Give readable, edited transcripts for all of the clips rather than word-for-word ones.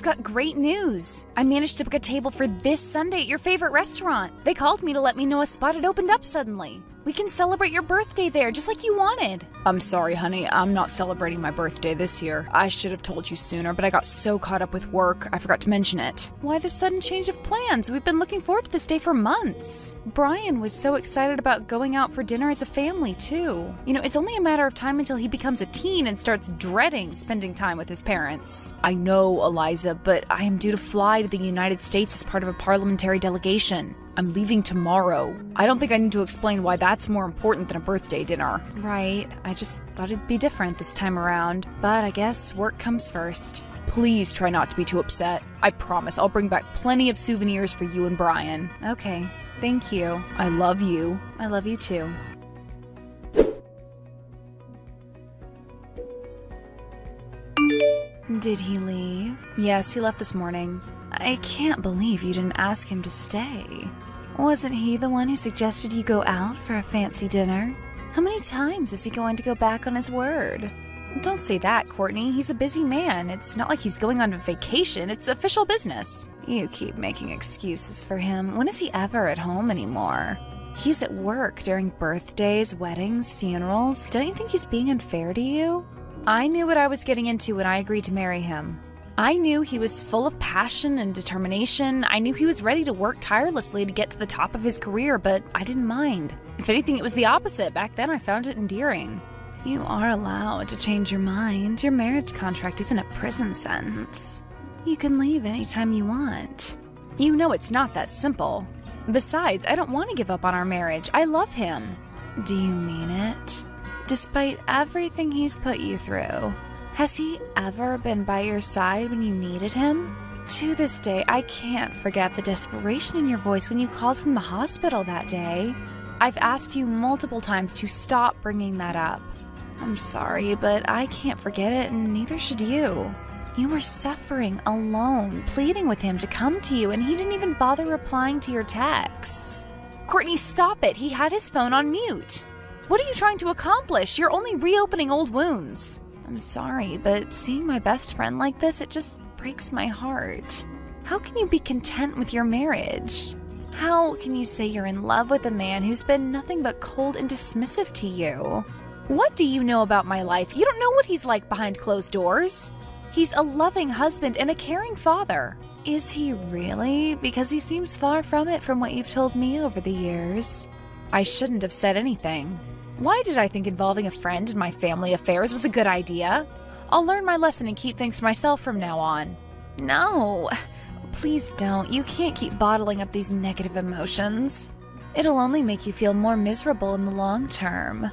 got great news. I managed to book a table for this Sunday at your favorite restaurant. They called me to let me know a spot had opened up suddenly. We can celebrate your birthday there, just like you wanted. I'm sorry, honey. I'm not celebrating my birthday this year. I should have told you sooner, but I got so caught up with work, I forgot to mention it. Why the sudden change of plans? We've been looking forward to this day for months. Brian was so excited about going out for dinner as a family, too. You know, it's only a matter of time until he becomes a teen and starts dreading spending time with his parents. I know, Eliza, but I am due to fly to the United States as part of a parliamentary delegation. I'm leaving tomorrow. I don't think I need to explain why that's more important than a birthday dinner. Right. I just thought it'd be different this time around. But I guess work comes first. Please try not to be too upset. I promise I'll bring back plenty of souvenirs for you and Brian. Okay. Thank you. I love you. I love you too. Did he leave? Yes, he left this morning. I can't believe you didn't ask him to stay. Wasn't he the one who suggested you go out for a fancy dinner? How many times is he going to go back on his word? Don't say that, Courtney. He's a busy man. It's not like he's going on a vacation. It's official business. You keep making excuses for him. When is he ever at home anymore? He's at work during birthdays, weddings, funerals. Don't you think he's being unfair to you? I knew what I was getting into when I agreed to marry him. I knew he was full of passion and determination. I knew he was ready to work tirelessly to get to the top of his career, but I didn't mind. If anything, it was the opposite. Back then, I found it endearing. You are allowed to change your mind. Your marriage contract isn't a prison sentence. You can leave anytime you want. You know it's not that simple. Besides, I don't want to give up on our marriage. I love him. Do you mean it? Despite everything he's put you through, has he ever been by your side when you needed him? To this day, I can't forget the desperation in your voice when you called from the hospital that day. I've asked you multiple times to stop bringing that up. I'm sorry, but I can't forget it, and neither should you. You were suffering alone, pleading with him to come to you, and he didn't even bother replying to your texts. Courtney, stop it! He had his phone on mute. What are you trying to accomplish? You're only reopening old wounds. I'm sorry, but seeing my best friend like this, it just breaks my heart. How can you be content with your marriage? How can you say you're in love with a man who's been nothing but cold and dismissive to you? What do you know about my life? You don't know what he's like behind closed doors. He's a loving husband and a caring father. Is he really? Because he seems far from it from what you've told me over the years. I shouldn't have said anything. Why did I think involving a friend in my family affairs was a good idea? I'll learn my lesson and keep things to myself from now on. No, please don't. You can't keep bottling up these negative emotions. It'll only make you feel more miserable in the long term.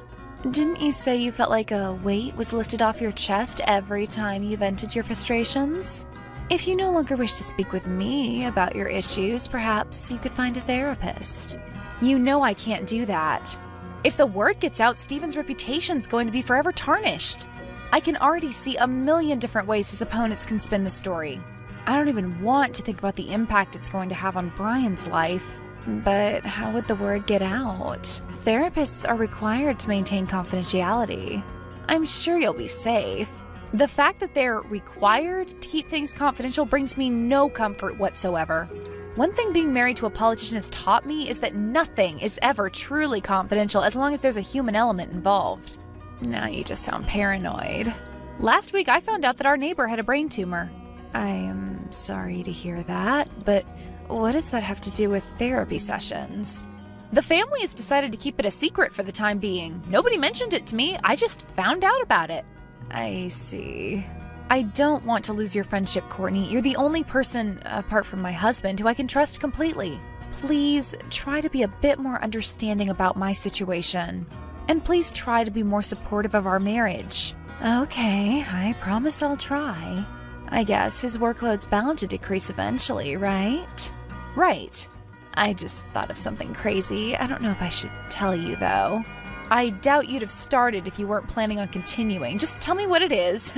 Didn't you say you felt like a weight was lifted off your chest every time you vented your frustrations? If you no longer wish to speak with me about your issues, perhaps you could find a therapist. You know I can't do that. If the word gets out, Steven's reputation's going to be forever tarnished. I can already see a million different ways his opponents can spin the story. I don't even want to think about the impact it's going to have on Brian's life. But how would the word get out? Therapists are required to maintain confidentiality. I'm sure you'll be safe. The fact that they're required to keep things confidential brings me no comfort whatsoever. One thing being married to a politician has taught me is that nothing is ever truly confidential as long as there's a human element involved. Now you just sound paranoid. Last week I found out that our neighbor had a brain tumor. I am sorry to hear that, but what does that have to do with therapy sessions? The family has decided to keep it a secret for the time being. Nobody mentioned it to me, I just found out about it. I see. I don't want to lose your friendship, Courtney. You're the only person, apart from my husband, who I can trust completely. Please try to be a bit more understanding about my situation. And please try to be more supportive of our marriage. Okay, I promise I'll try. I guess his workload's bound to decrease eventually, right? Right. I just thought of something crazy. I don't know if I should tell you, though. I doubt you'd have started if you weren't planning on continuing. Just tell me what it is.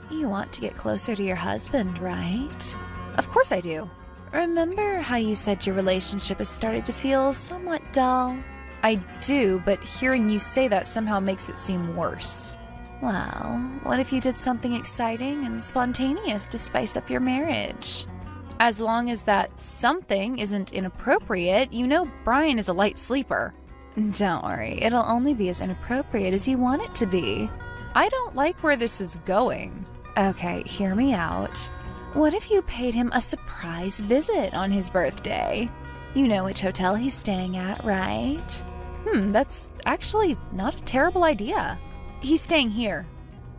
You want to get closer to your husband, right? Of course I do. Remember how you said your relationship has started to feel somewhat dull? I do, but hearing you say that somehow makes it seem worse. Well, what if you did something exciting and spontaneous to spice up your marriage? As long as that something isn't inappropriate, you know Brian is a light sleeper. Don't worry, it'll only be as inappropriate as you want it to be. I don't like where this is going. Okay, hear me out. What if you paid him a surprise visit on his birthday? You know which hotel he's staying at, right? That's actually not a terrible idea. He's staying here.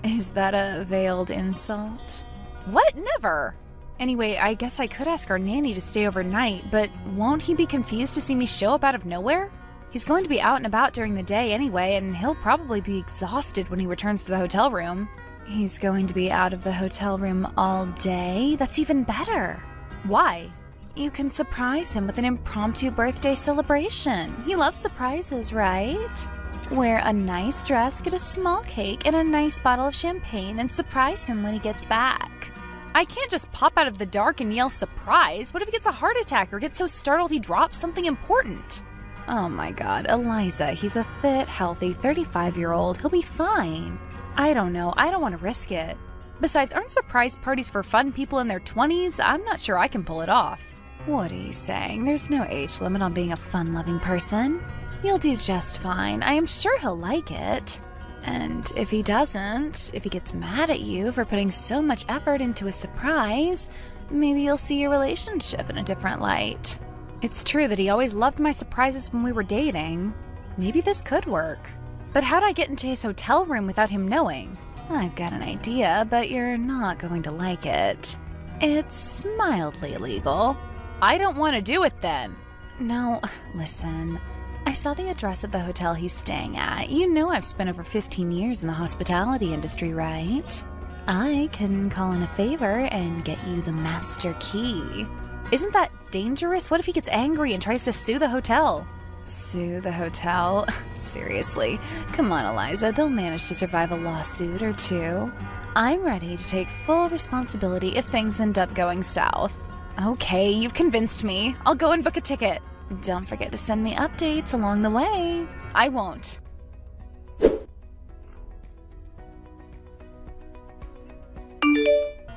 Is that a veiled insult? What? Never! Anyway, I guess I could ask our nanny to stay overnight, but won't he be confused to see me show up out of nowhere? He's going to be out and about during the day anyway, and he'll probably be exhausted when he returns to the hotel room. He's going to be out of the hotel room all day? That's even better. Why? You can surprise him with an impromptu birthday celebration. He loves surprises, right? Wear a nice dress, get a small cake, and a nice bottle of champagne, and surprise him when he gets back. I can't just pop out of the dark and yell surprise. What if he gets a heart attack or gets so startled he drops something important? Oh my god, Eliza, he's a fit, healthy 35-year-old. He'll be fine. I don't know, I don't want to risk it. Besides, aren't surprise parties for fun people in their 20s? I'm not sure I can pull it off. What are you saying? There's no age limit on being a fun-loving person. You'll do just fine. I am sure he'll like it. And if he doesn't, if he gets mad at you for putting so much effort into a surprise, maybe you'll see your relationship in a different light. It's true that he always loved my surprises when we were dating. Maybe this could work. But how'd I get into his hotel room without him knowing? I've got an idea, but you're not going to like it. It's mildly illegal. I don't want to do it then. No, listen. I saw the address of the hotel he's staying at. You know I've spent over 15 years in the hospitality industry, right? I can call in a favor and get you the master key. Isn't that dangerous? What if he gets angry and tries to sue the hotel? Sue the hotel? Seriously. Come on, Eliza. They'll manage to survive a lawsuit or two. I'm ready to take full responsibility if things end up going south. Okay, you've convinced me. I'll go and book a ticket. Don't forget to send me updates along the way. I won't.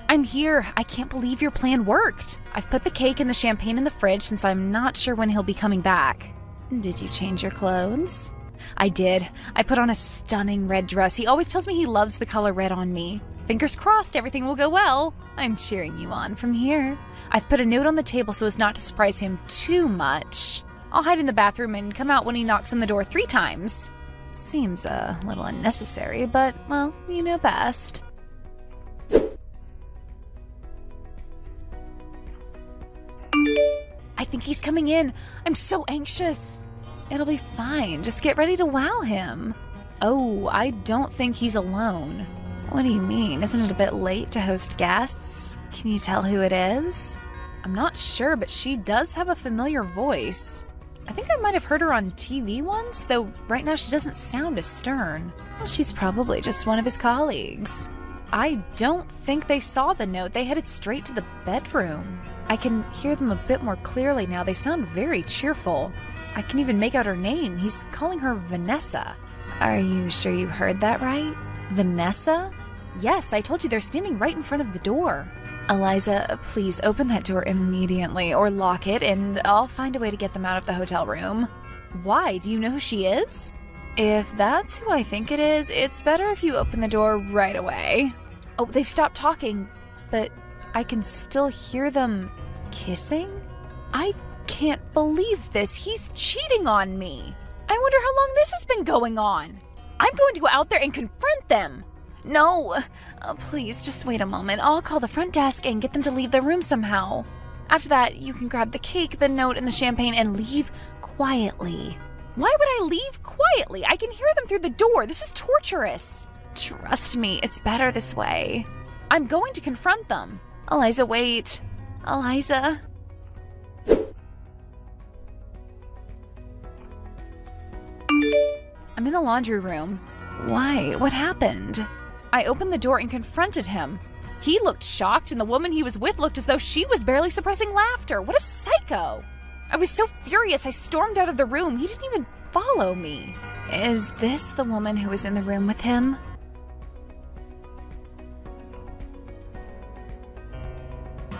I'm here. I can't believe your plan worked. I've put the cake and the champagne in the fridge since I'm not sure when he'll be coming back. Did you change your clothes? I did. I put on a stunning red dress. He always tells me he loves the color red on me. Fingers crossed everything will go well. I'm cheering you on from here. I've put a note on the table so as not to surprise him too much. I'll hide in the bathroom and come out when he knocks on the door 3 times. Seems a little unnecessary, but, well, you know best. I think he's coming in. I'm so anxious. It'll be fine. Just get ready to wow him. Oh, I don't think he's alone. What do you mean? Isn't it a bit late to host guests? Can you tell who it is? I'm not sure, but she does have a familiar voice. I think I might have heard her on TV once, though right now she doesn't sound as stern. Well, she's probably just one of his colleagues. I don't think they saw the note. They headed straight to the bedroom. I can hear them a bit more clearly now. They sound very cheerful. I can even make out her name. He's calling her Vanessa. Are you sure you heard that right? Vanessa? Yes, I told you they're standing right in front of the door. Eliza, please open that door immediately or lock it and I'll find a way to get them out of the hotel room. Why? Do you know who she is? If that's who I think it is, it's better if you open the door right away. Oh, they've stopped talking, but I can still hear them kissing? I can't believe this. He's cheating on me. I wonder how long this has been going on. I'm going to go out there and confront them. No, please just wait a moment. I'll call the front desk and get them to leave the room somehow. After that, you can grab the cake, the note, and the champagne and leave quietly. Why would I leave quietly? I can hear them through the door. This is torturous. Trust me, it's better this way. I'm going to confront them. Eliza, wait. Eliza. I'm in the laundry room. Why? What happened? I opened the door and confronted him. He looked shocked, and the woman he was with looked as though she was barely suppressing laughter. What a psycho! I was so furious I stormed out of the room. He didn't even follow me. Is this the woman who was in the room with him?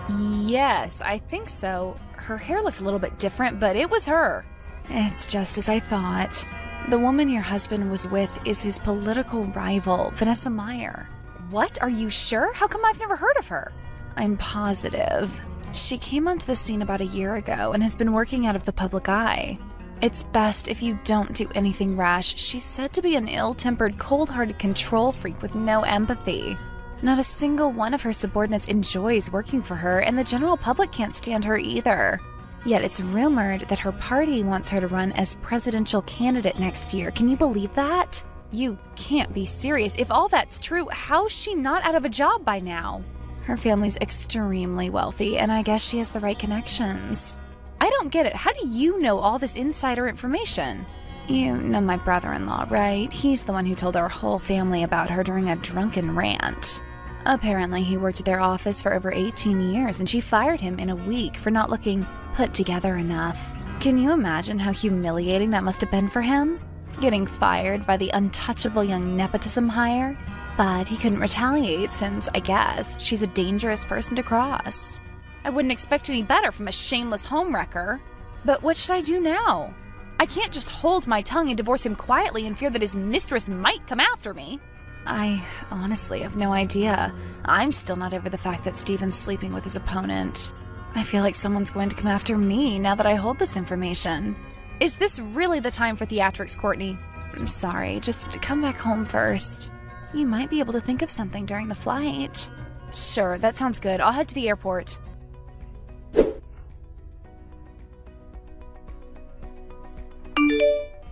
Yes, I think so. Her hair looks a little bit different, but it was her. It's just as I thought. The woman your husband was with is his political rival, Vanessa Meyer. What? Are you sure? How come I've never heard of her? I'm positive. She came onto the scene about a year ago and has been working out of the public eye. It's best if you don't do anything rash. She's said to be an ill-tempered, cold-hearted control freak with no empathy. Not a single one of her subordinates enjoys working for her, and the general public can't stand her either. Yet it's rumored that her party wants her to run as presidential candidate next year. Can you believe that? You can't be serious. If all that's true, how's she not out of a job by now? Her family's extremely wealthy, and I guess she has the right connections. I don't get it. How do you know all this insider information? You know my brother-in-law, right? He's the one who told our whole family about her during a drunken rant. Apparently, he worked at their office for over 18 years, and she fired him in a week for not looking put together enough. Can you imagine how humiliating that must have been for him? Getting fired by the untouchable young nepotism hire? But he couldn't retaliate since, I guess, she's a dangerous person to cross. I wouldn't expect any better from a shameless homewrecker. But what should I do now? I can't just hold my tongue and divorce him quietly in fear that his mistress might come after me. I honestly have no idea. I'm still not over the fact that Steven's sleeping with his opponent. I feel like someone's going to come after me now that I hold this information. Is this really the time for theatrics, Courtney? I'm sorry, just come back home first. You might be able to think of something during the flight. Sure, that sounds good. I'll head to the airport.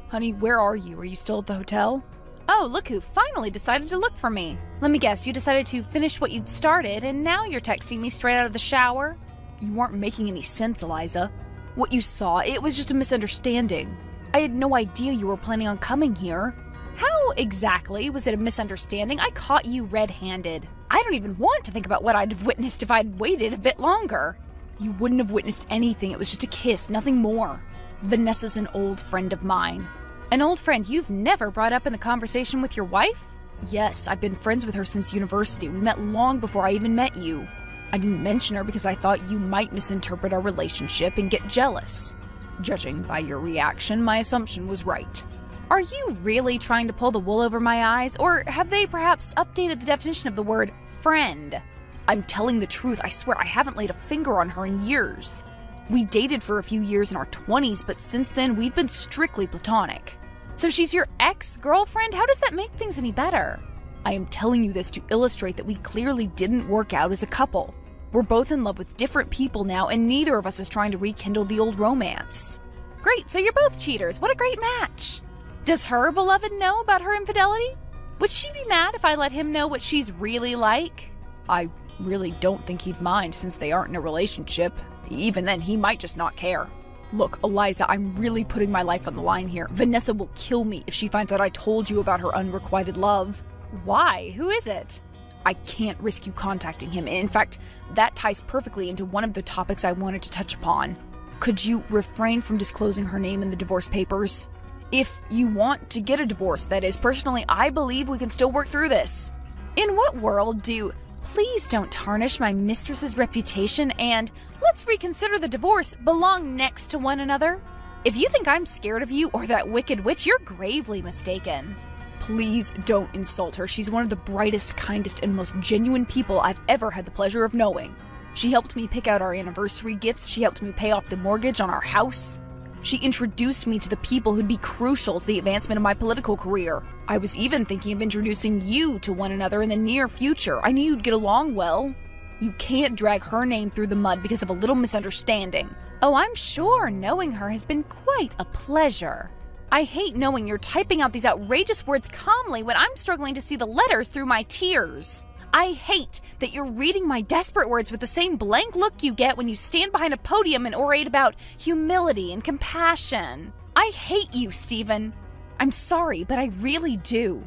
Honey, where are you? Are you still at the hotel? Oh, look who finally decided to look for me. Let me guess, you decided to finish what you'd started, and now you're texting me straight out of the shower? You aren't making any sense, Eliza. What you saw, it was just a misunderstanding. I had no idea you were planning on coming here. How exactly was it a misunderstanding? I caught you red-handed. I don't even want to think about what I'd have witnessed if I'd waited a bit longer. You wouldn't have witnessed anything. It was just a kiss, nothing more. Vanessa's an old friend of mine. An old friend you've never brought up in the conversation with your wife? Yes, I've been friends with her since university. We met long before I even met you. I didn't mention her because I thought you might misinterpret our relationship and get jealous. Judging by your reaction, my assumption was right. Are you really trying to pull the wool over my eyes, or have they perhaps updated the definition of the word friend? I'm telling the truth. I swear I haven't laid a finger on her in years. We dated for a few years in our 20s, but since then we've been strictly platonic. So she's your ex-girlfriend? How does that make things any better? I am telling you this to illustrate that we clearly didn't work out as a couple. We're both in love with different people now, and neither of us is trying to rekindle the old romance. Great, so you're both cheaters. What a great match. Does her beloved know about her infidelity? Would she be mad if I let him know what she's really like? I really don't think he'd mind since they aren't in a relationship. Even then, he might just not care. Look, Eliza, I'm really putting my life on the line here. Vanessa will kill me if she finds out I told you about her unrequited love. Why? Who is it? I can't risk you contacting him. In fact, that ties perfectly into one of the topics I wanted to touch upon. Could you refrain from disclosing her name in the divorce papers? If you want to get a divorce, that is. Personally, I believe we can still work through this. In what world do "please don't tarnish my mistress's reputation" and "let's reconsider the divorce" belong next to one another? If you think I'm scared of you or that wicked witch, you're gravely mistaken. Please don't insult her. She's one of the brightest, kindest, and most genuine people I've ever had the pleasure of knowing. She helped me pick out our anniversary gifts. She helped me pay off the mortgage on our house. She introduced me to the people who'd be crucial to the advancement of my political career. I was even thinking of introducing you to one another in the near future. I knew you'd get along well. You can't drag her name through the mud because of a little misunderstanding. Oh, I'm sure knowing her has been quite a pleasure. I hate knowing you're typing out these outrageous words calmly when I'm struggling to see the letters through my tears. I hate that you're reading my desperate words with the same blank look you get when you stand behind a podium and orate about humility and compassion. I hate you, Stephen. I'm sorry, but I really do.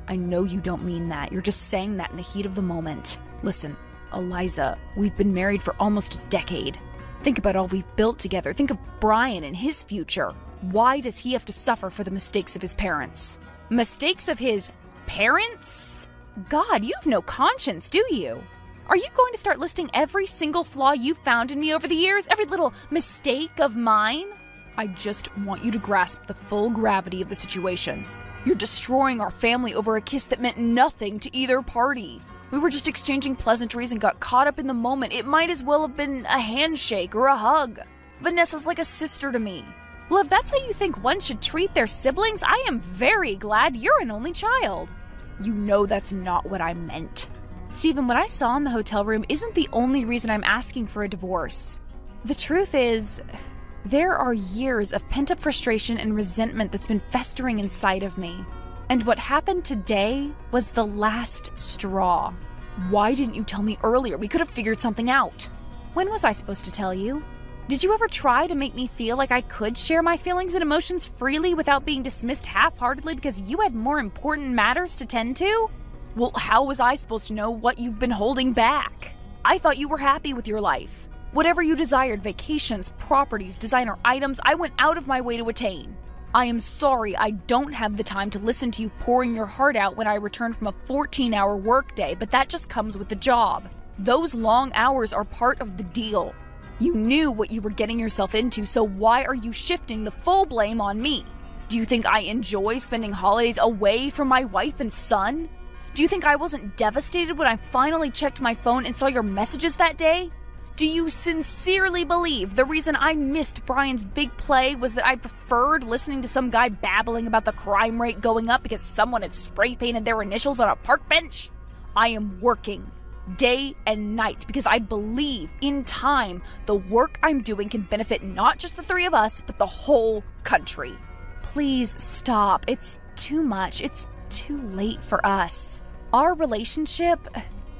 I know you don't mean that. You're just saying that in the heat of the moment. Listen, Eliza, we've been married for almost a decade. Think about all we've built together. Think of Brian and his future. Why does he have to suffer for the mistakes of his parents? Mistakes of his parents? God, you have no conscience, do you? Are you going to start listing every single flaw you've found in me over the years? Every little mistake of mine? I just want you to grasp the full gravity of the situation. You're destroying our family over a kiss that meant nothing to either party. We were just exchanging pleasantries and got caught up in the moment. It might as well have been a handshake or a hug. Vanessa's like a sister to me. Well, if that's how you think one should treat their siblings, I am very glad you're an only child. You know that's not what I meant. Stephen, what I saw in the hotel room isn't the only reason I'm asking for a divorce. The truth is, there are years of pent-up frustration and resentment that's been festering inside of me. And what happened today was the last straw. Why didn't you tell me earlier? We could have figured something out. When was I supposed to tell you? Did you ever try to make me feel like I could share my feelings and emotions freely without being dismissed half-heartedly because you had more important matters to tend to? Well, how was I supposed to know what you've been holding back? I thought you were happy with your life. Whatever you desired, vacations, properties, designer items, I went out of my way to attain. I am sorry I don't have the time to listen to you pouring your heart out when I return from a 14-hour workday, but that just comes with the job. Those long hours are part of the deal. You knew what you were getting yourself into, so why are you shifting the full blame on me? Do you think I enjoy spending holidays away from my wife and son? Do you think I wasn't devastated when I finally checked my phone and saw your messages that day? Do you sincerely believe the reason I missed Brian's big play was that I preferred listening to some guy babbling about the crime rate going up because someone had spray painted their initials on a park bench? I am working day and night because I believe in time the work I'm doing can benefit not just the three of us, but the whole country. Please stop. It's too much. It's too late for us. Our relationship,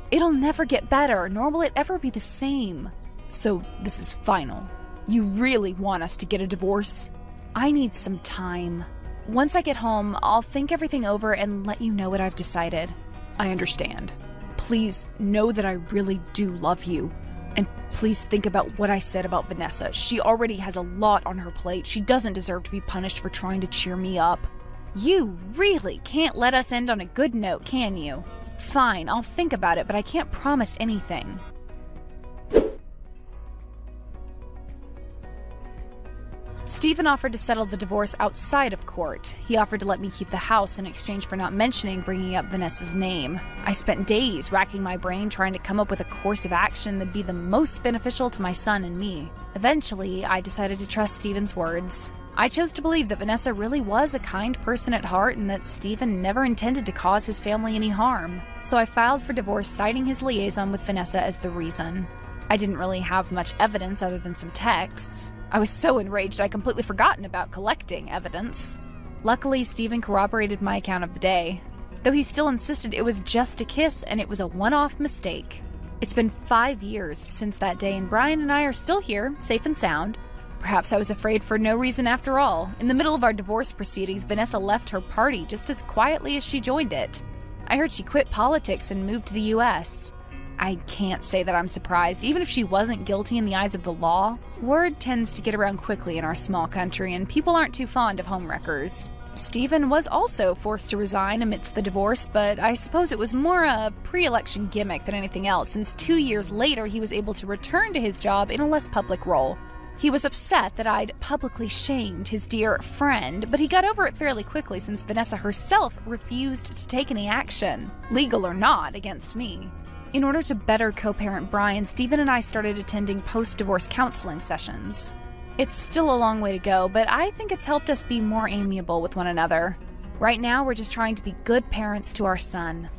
it'll never get better, nor will it ever be the same. So this is final. You really want us to get a divorce? I need some time. Once I get home, I'll think everything over and let you know what I've decided. I understand. Please know that I really do love you. And please think about what I said about Vanessa. She already has a lot on her plate. She doesn't deserve to be punished for trying to cheer me up. You really can't let us end on a good note, can you? Fine, I'll think about it, but I can't promise anything. Stephen offered to settle the divorce outside of court. He offered to let me keep the house in exchange for not mentioning bringing up Vanessa's name. I spent days racking my brain trying to come up with a course of action that'd be the most beneficial to my son and me. Eventually, I decided to trust Stephen's words. I chose to believe that Vanessa really was a kind person at heart and that Stephen never intended to cause his family any harm. So I filed for divorce, citing his liaison with Vanessa as the reason. I didn't really have much evidence other than some texts. I was so enraged I'd completely forgotten about collecting evidence. Luckily, Stephen corroborated my account of the day, though he still insisted it was just a kiss and it was a one-off mistake. It's been 5 years since that day and Brian and I are still here, safe and sound. Perhaps I was afraid for no reason after all. In the middle of our divorce proceedings, Vanessa left her party just as quietly as she joined it. I heard she quit politics and moved to the US. I can't say that I'm surprised. Even if she wasn't guilty in the eyes of the law, word tends to get around quickly in our small country and people aren't too fond of homewreckers. Stephen was also forced to resign amidst the divorce, but I suppose it was more a pre-election gimmick than anything else, since 2 years later he was able to return to his job in a less public role. He was upset that I'd publicly shamed his dear friend, but he got over it fairly quickly since Vanessa herself refused to take any action, legal or not, against me. In order to better co-parent Brian, Stephen and I started attending post-divorce counseling sessions. It's still a long way to go, but I think it's helped us be more amiable with one another. Right now, we're just trying to be good parents to our son.